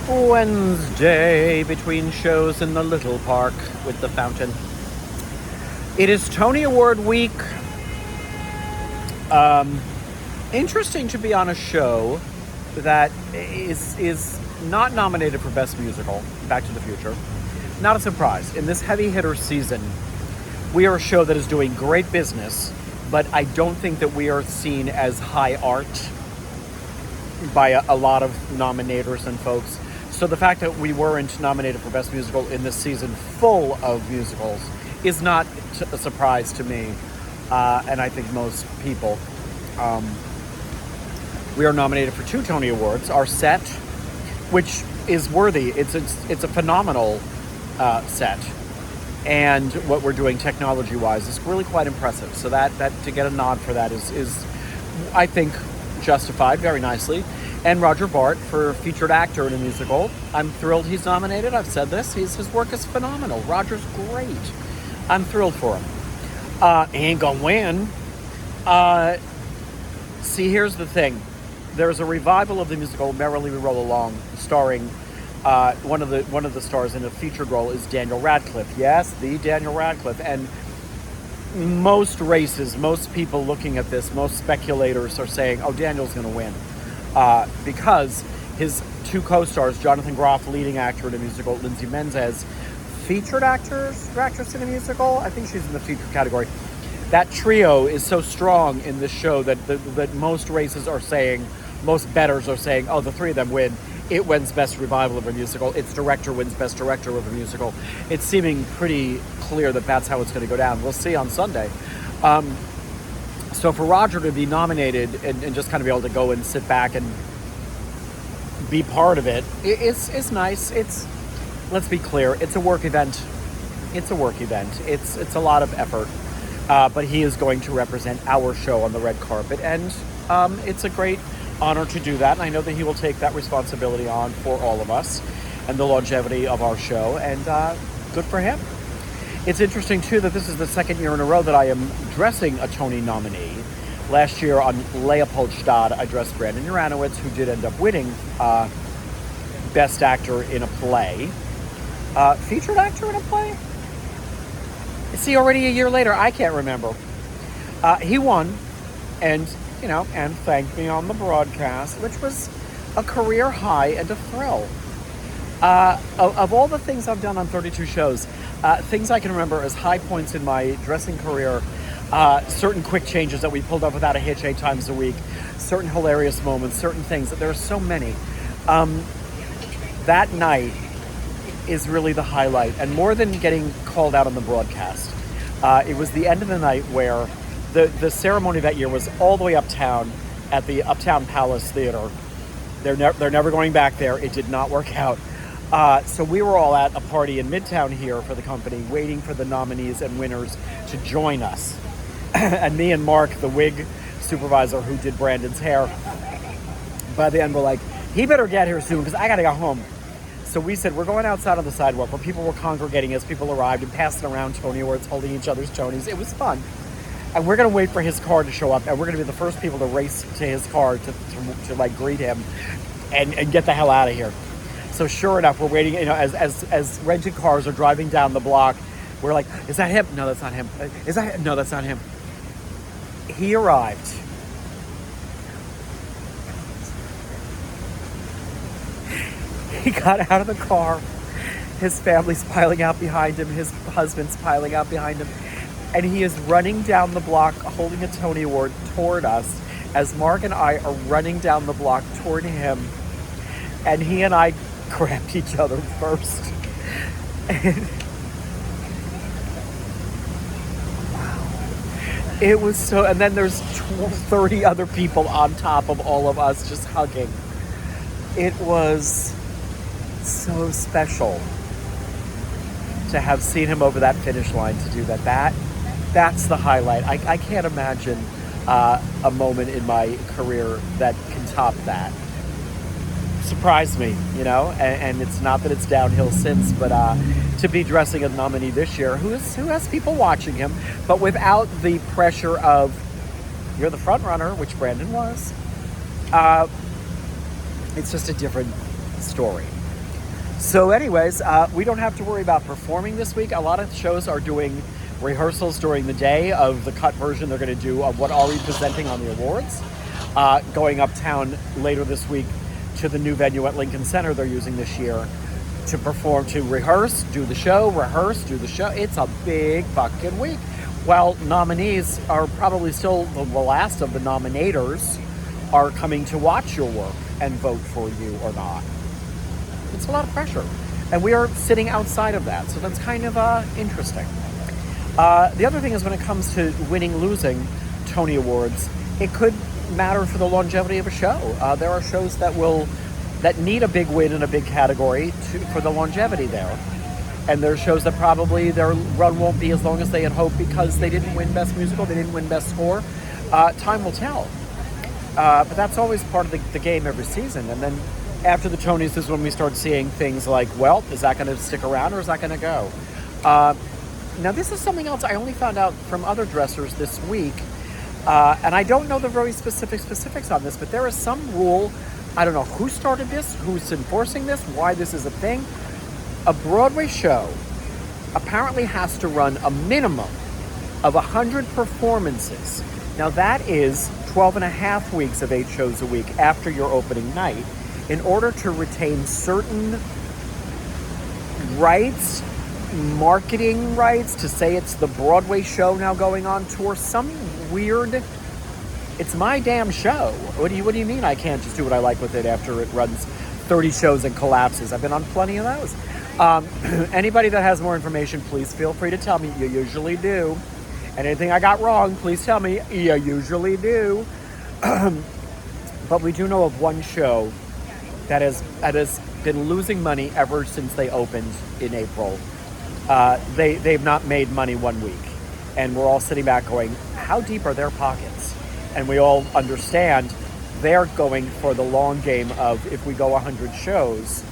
Wednesday between shows in the little park with the fountain. It is Tony Award week. Interesting to be on a show that is not nominated for Best Musical, Back to the Future. Not a surprise. In this heavy hitter season, we are a show that is doing great business, but I don't think that we are seen as high art by a lot of nominators and folks. So the fact that we weren't nominated for Best Musical in this season full of musicals is not a surprise to me, and I think most people. We are nominated for 2 Tony Awards. Our set, which is worthy, it's a phenomenal set, and what we're doing technology-wise is really quite impressive. So that to get a nod for that is I think justified very nicely. And Roger Bart for featured actor in a musical. I'm thrilled he's nominated. I've said this. His work is phenomenal. Roger's great. I'm thrilled for him. He ain't gonna win. See, here's the thing. There's a revival of the musical Merrily We Roll Along, starring one of the stars in a featured role is Daniel Radcliffe. Yes, the Daniel Radcliffe. And most races, most people looking at this, most speculators are saying, oh, Daniel's going to win. Because his 2 co-stars, Jonathan Groff, leading actor in a musical, Lindsay Menzes, featured actress in a musical. I think she's in the featured category. That trio is so strong in this show that most races are saying, most bettors are saying, oh, the 3 of them win. It wins Best Revival of a Musical. Its director wins Best Director of a Musical. It's seeming pretty clear that that's how it's going to go down. We'll see on Sunday. So for Roger to be nominated and just kind of be able to go and sit back and be part of it is nice. Let's be clear, it's a work event. It's a work event. It's a lot of effort. But he is going to represent our show on the red carpet, and it's a great honor to do that. And I know that he will take that responsibility on for all of us and the longevity of our show, and good for him. It's interesting, too, that this is the 2nd year in a row that I am dressing a Tony nominee. Last year on Leopoldstadt, I dressed Brandon Uranowitz, who did end up winning Best Actor in a Play. Featured actor in a play? See, already a year later, I can't remember. He won, and thanked me on the broadcast, which was a career high and a thrill. Of all the things I've done on 32 shows, things I can remember as high points in my dressing career, certain quick changes that we pulled off without a hitch 8 times a week, certain hilarious moments, certain things. There are so many. That night is really the highlight, and more than getting called out on the broadcast, it was the end of the night where the ceremony that year was all the way uptown at the Uptown Palace Theater. They're never going back there. It did not work out. So we were all at a party in Midtown here for the company, waiting for the nominees and winners to join us. And me and Mark, the wig supervisor who did Brandon's hair, by the end we're like, he better get here soon because I got to go home. So we said, we're going outside on the sidewalk where people were congregating as people arrived and passing around Tony Awards, holding each other's Tonys. It was fun. And we're going to wait for his car to show up, and we're going to be the first people to race to his car to like greet him and get the hell out of here. So sure enough, we're waiting, as rented cars are driving down the block. We're like, is that him? No, that's not him. Is that him? No, that's not him. He arrived. He got out of the car. His family's piling out behind him. His husband's piling out behind him. And he is running down the block holding a Tony Award toward us as Mark and I are running down the block toward him. And he and I grabbed each other first. And wow. It was so... And then there's 30 other people on top of all of us just hugging. It was so special to have seen him over that finish line to do that. That's the highlight. I can't imagine a moment in my career that can top that. Surprised me, and it's not that it's downhill since, but to be dressing a nominee this year who has people watching him, but without the pressure of you're the front runner, which Brandon was. It's just a different story. So anyways, we don't have to worry about performing this week. A lot of shows are doing rehearsals during the day of the cut version they're going to do of what are we presenting on the awards. Going uptown later this week to the new venue at Lincoln Center they're using this year to perform, to rehearse, do the show, rehearse, do the show. It's a big fucking week. Well, nominees are probably still the last of the nominators are coming to watch your work and vote for you or not. It's a lot of pressure. And we are sitting outside of that. So that's kind of interesting. The other thing is when it comes to winning, losing Tony Awards, it could matter for the longevity of a show. There are shows that need a big win in a big category for the longevity there. And there are shows that probably their run won't be as long as they had hoped because they didn't win Best Musical, they didn't win Best Score. Time will tell. But that's always part of the game every season. And then after the Tonys is when we start seeing things like, well, is that going to stick around or is that going to go? Now, this is something else I only found out from other dressers this week. And I don't know the very specifics on this, but there is some rule. I don't know who started this, who's enforcing this, why this is a thing. A Broadway show apparently has to run a minimum of 100 performances. Now that is 12 and a half weeks of 8 shows a week after your opening night in order to retain certain rights, marketing rights, to say it's the Broadway show now going on tour. Some weird, it's my damn show. What do you mean I can't just do what I like with it after it runs 30 shows and collapses? I've been on plenty of those. Anybody that has more information, please feel free to tell me. You usually do. And anything I got wrong, please tell me. You usually do. But we do know of one show that has been losing money ever since they opened in April. They've not made money 1 week. And we're all sitting back going, how deep are their pockets? And we all understand they're going for the long game of, if we go 100 shows,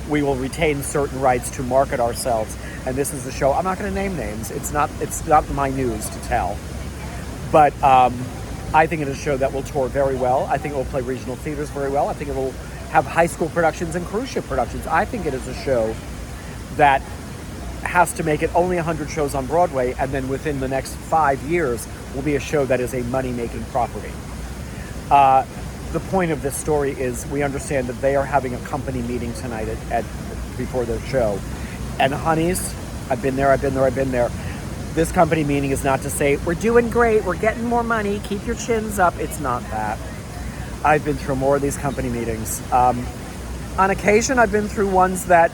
we will retain certain rights to market ourselves. And this is the show. I'm not going to name names. It's not my news to tell. But I think it is a show that will tour very well. I think it will play regional theaters very well. I think it will have high school productions and cruise ship productions. I think it is a show that has to make it only 100 shows on Broadway, and then within the next 5 years will be a show that is a money-making property. The point of this story is we understand that they are having a company meeting tonight before their show. And honeys, I've been there. This company meeting is not to say, we're doing great, we're getting more money, keep your chins up. It's not that. I've been through more of these company meetings. On occasion, I've been through ones that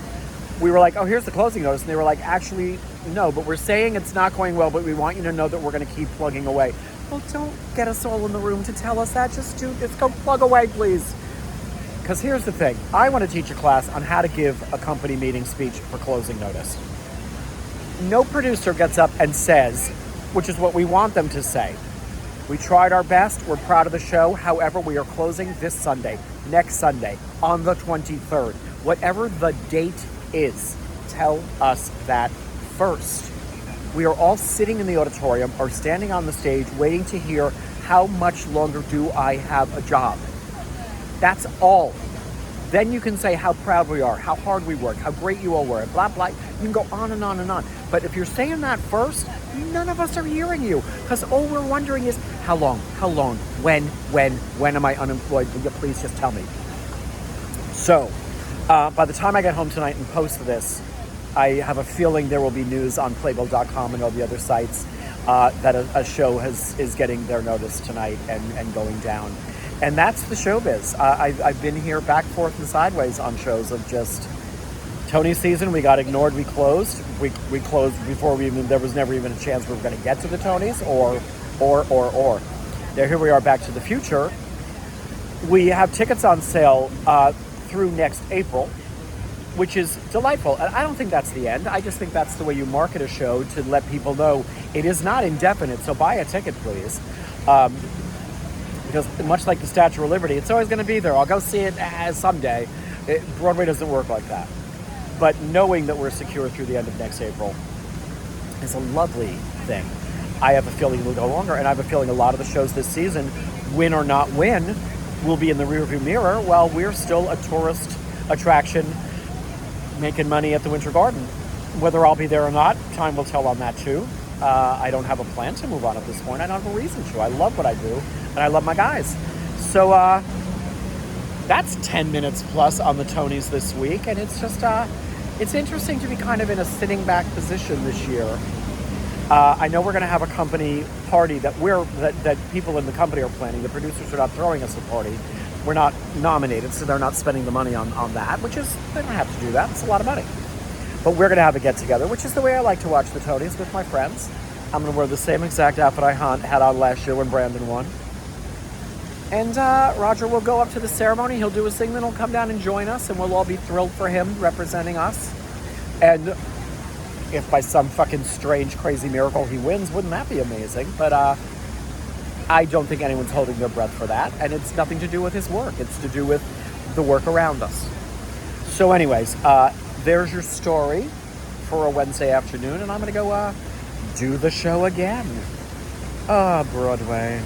we were like, oh, here's the closing notice. And they were like, actually, no, but we're saying it's not going well, but we want you to know that we're going to keep plugging away. Well, don't get us all in the room to tell us that. Just go plug away, please. Because here's the thing. I want to teach a class on how to give a company meeting speech for closing notice. No producer gets up and says, which is what we want them to say, we tried our best, we're proud of the show, however, we are closing this Sunday, next Sunday, on the 23rd. Whatever the date is, tell us that first. We are all sitting in the auditorium or standing on the stage waiting to hear, how much longer do I have a job? That's all. Then you can say how proud we are, how hard we work, how great you all were, blah, blah. You can go on and on and on. But if you're saying that first, none of us are hearing you. Because all we're wondering is, how long, when am I unemployed? Will you please just tell me? So, by the time I get home tonight and post this, I have a feeling there will be news on Playbill.com and all the other sites that a show is getting their notice tonight and going down. And that's the showbiz. I've been here back, forth, and sideways on shows of just Tony season. We got ignored. We closed. We closed before there was never even a chance we were going to get to the Tonys or. Now here we are, Back to the Future. We have tickets on sale through next April, which is delightful. And I don't think that's the end. I just think that's the way you market a show, to let people know it is not indefinite. So buy a ticket, please. Because much like the Statue of Liberty, it's always going to be there. I'll go see it someday. Broadway doesn't work like that. But knowing that we're secure through the end of next April is a lovely thing. I have a feeling it'll go longer, and I have a feeling a lot of the shows this season, win or not win, will be in the rearview mirror while we're still a tourist attraction making money at the Winter Garden. Whether I'll be there or not, time will tell on that too. I don't have a plan to move on at this point. I don't have a reason to. I love what I do, and I love my guys. So that's 10 minutes plus on the Tonys this week, and it's just it's interesting to be kind of in a sitting back position this year. I know we're going to have a company party that people in the company are planning. The producers are not throwing us a party. We're not nominated, so they're not spending the money on that, which is, they don't have to do that. It's a lot of money. But we're going to have a get-together, which is the way I like to watch the Tonys, with my friends. I'm going to wear the same exact outfit I had on last year when Brandon won. And Roger will go up to the ceremony. He'll do his thing, then he'll come down and join us, and we'll all be thrilled for him representing us. And if by some fucking strange, crazy miracle he wins, wouldn't that be amazing? But I don't think anyone's holding their breath for that. And it's nothing to do with his work. It's to do with the work around us. So anyways, there's your story for a Wednesday afternoon. And I'm going to go do the show again. Broadway.